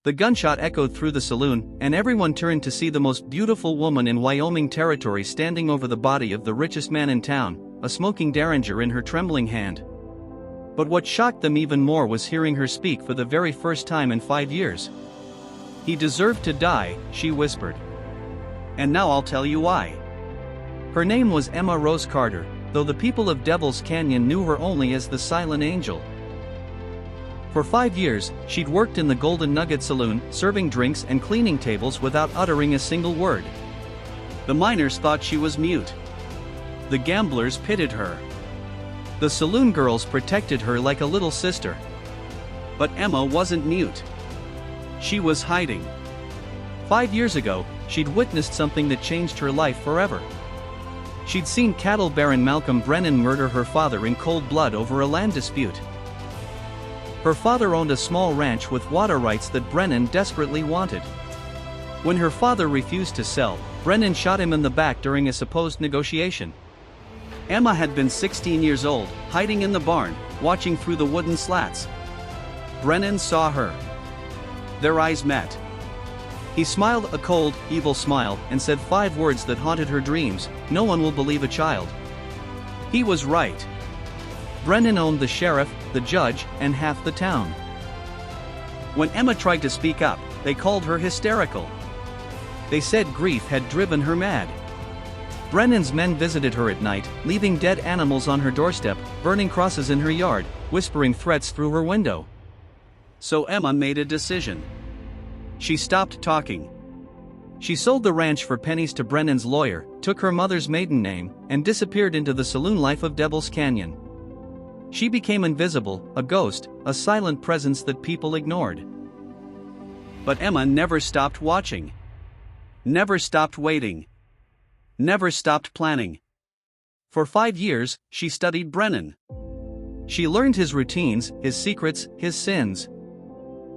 The gunshot echoed through the saloon, and everyone turned to see the most beautiful woman in Wyoming Territory standing over the body of the richest man in town, a smoking derringer in her trembling hand. But what shocked them even more was hearing her speak for the very first time in 5 years. "He deserved to die," she whispered. "And now I'll tell you why." Her name was Emma Rose Carter, though the people of Devil's Canyon knew her only as the Silent Angel. For 5 years, she'd worked in the Golden Nugget Saloon, serving drinks and cleaning tables without uttering a single word. The miners thought she was mute. The gamblers pitied her. The saloon girls protected her like a little sister. But Emma wasn't mute. She was hiding. 5 years ago, she'd witnessed something that changed her life forever. She'd seen cattle baron Malcolm Brennan murder her father in cold blood over a land dispute. Her father owned a small ranch with water rights that Brennan desperately wanted. When her father refused to sell, Brennan shot him in the back during a supposed negotiation. Emma had been 16 years old, hiding in the barn, watching through the wooden slats. Brennan saw her. Their eyes met. He smiled a cold, evil smile and said 5 words that haunted her dreams: "No one will believe a child." He was right. Brennan owned the sheriff, the judge, and half the town. When Emma tried to speak up, they called her hysterical. They said grief had driven her mad. Brennan's men visited her at night, leaving dead animals on her doorstep, burning crosses in her yard, whispering threats through her window. So Emma made a decision. She stopped talking. She sold the ranch for pennies to Brennan's lawyer, took her mother's maiden name, and disappeared into the saloon life of Devil's Canyon. She became invisible, a ghost, a silent presence that people ignored. But Emma never stopped watching. Never stopped waiting. Never stopped planning. For 5 years, she studied Brennan. She learned his routines, his secrets, his sins.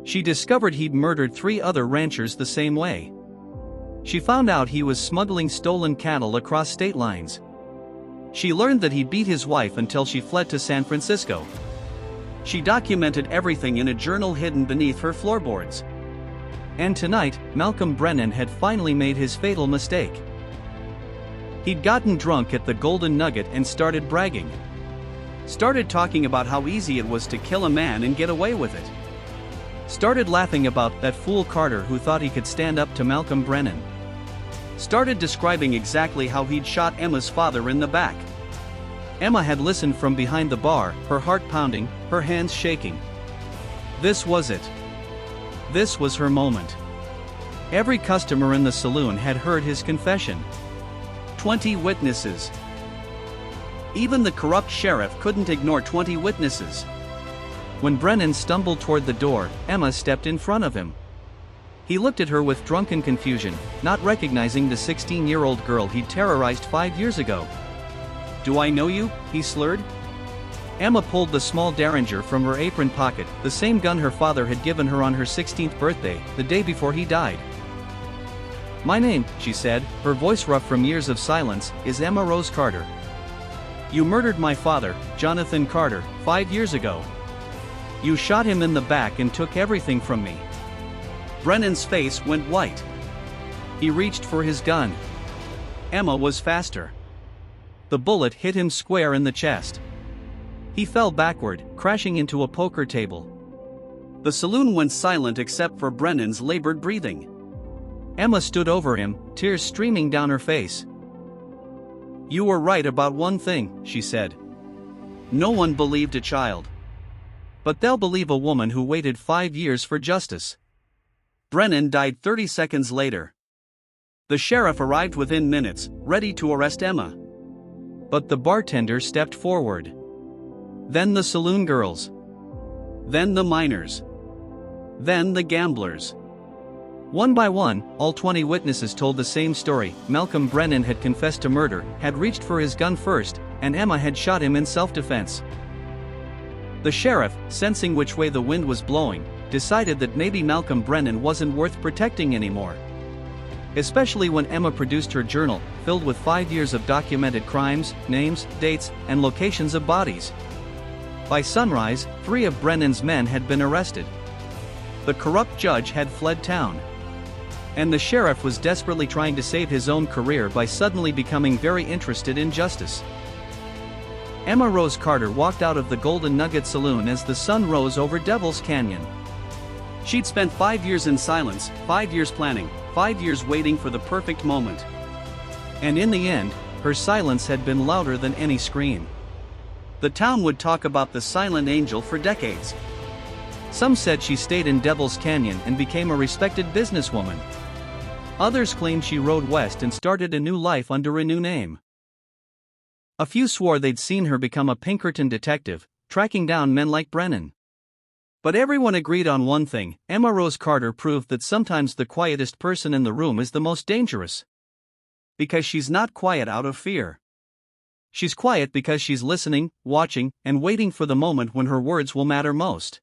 She discovered he'd murdered 3 other ranchers the same way. She found out he was smuggling stolen cattle across state lines. She learned that he beat his wife until she fled to San Francisco. She documented everything in a journal hidden beneath her floorboards. And tonight, Malcolm Brennan had finally made his fatal mistake. He'd gotten drunk at the Golden Nugget and started bragging. Started talking about how easy it was to kill a man and get away with it. Started laughing about that fool Carter who thought he could stand up to Malcolm Brennan. Started describing exactly how he'd shot Emma's father in the back. Emma had listened from behind the bar, her heart pounding, her hands shaking. This was it. This was her moment. Every customer in the saloon had heard his confession. 20 witnesses. Even the corrupt sheriff couldn't ignore 20 witnesses. When Brennan stumbled toward the door, Emma stepped in front of him. He looked at her with drunken confusion, not recognizing the 16-year-old girl he'd terrorized 5 years ago. "Do I know you?" he slurred. Emma pulled the small derringer from her apron pocket, the same gun her father had given her on her 16th birthday, the day before he died. "My name," she said, her voice rough from years of silence, "is Emma Rose Carter. You murdered my father, Jonathan Carter, 5 years ago. You shot him in the back and took everything from me." Brennan's face went white. He reached for his gun. Emma was faster. The bullet hit him square in the chest. He fell backward, crashing into a poker table. The saloon went silent except for Brennan's labored breathing. Emma stood over him, tears streaming down her face. "You were right about one thing," she said. "No one believed a child. But they'll believe a woman who waited 5 years for justice." Brennan died 30 seconds later. The sheriff arrived within minutes, ready to arrest Emma. But the bartender stepped forward. Then the saloon girls. Then the miners. Then the gamblers. One by one, all 20 witnesses told the same story. Malcolm Brennan had confessed to murder, had reached for his gun first, and Emma had shot him in self-defense. The sheriff, sensing which way the wind was blowing, decided that maybe Malcolm Brennan wasn't worth protecting anymore. Especially when Emma produced her journal, filled with 5 years of documented crimes, names, dates, and locations of bodies. By sunrise, 3 of Brennan's men had been arrested. The corrupt judge had fled town. And the sheriff was desperately trying to save his own career by suddenly becoming very interested in justice. Emma Rose Carter walked out of the Golden Nugget Saloon as the sun rose over Devil's Canyon. She'd spent 5 years in silence, 5 years planning, 5 years waiting for the perfect moment. And in the end, her silence had been louder than any scream. The town would talk about the silent angel for decades. Some said she stayed in Devil's Canyon and became a respected businesswoman. Others claimed she rode west and started a new life under a new name. A few swore they'd seen her become a Pinkerton detective, tracking down men like Brennan. But everyone agreed on one thing: Emma Rose Carter proved that sometimes the quietest person in the room is the most dangerous. Because she's not quiet out of fear. She's quiet because she's listening, watching, and waiting for the moment when her words will matter most.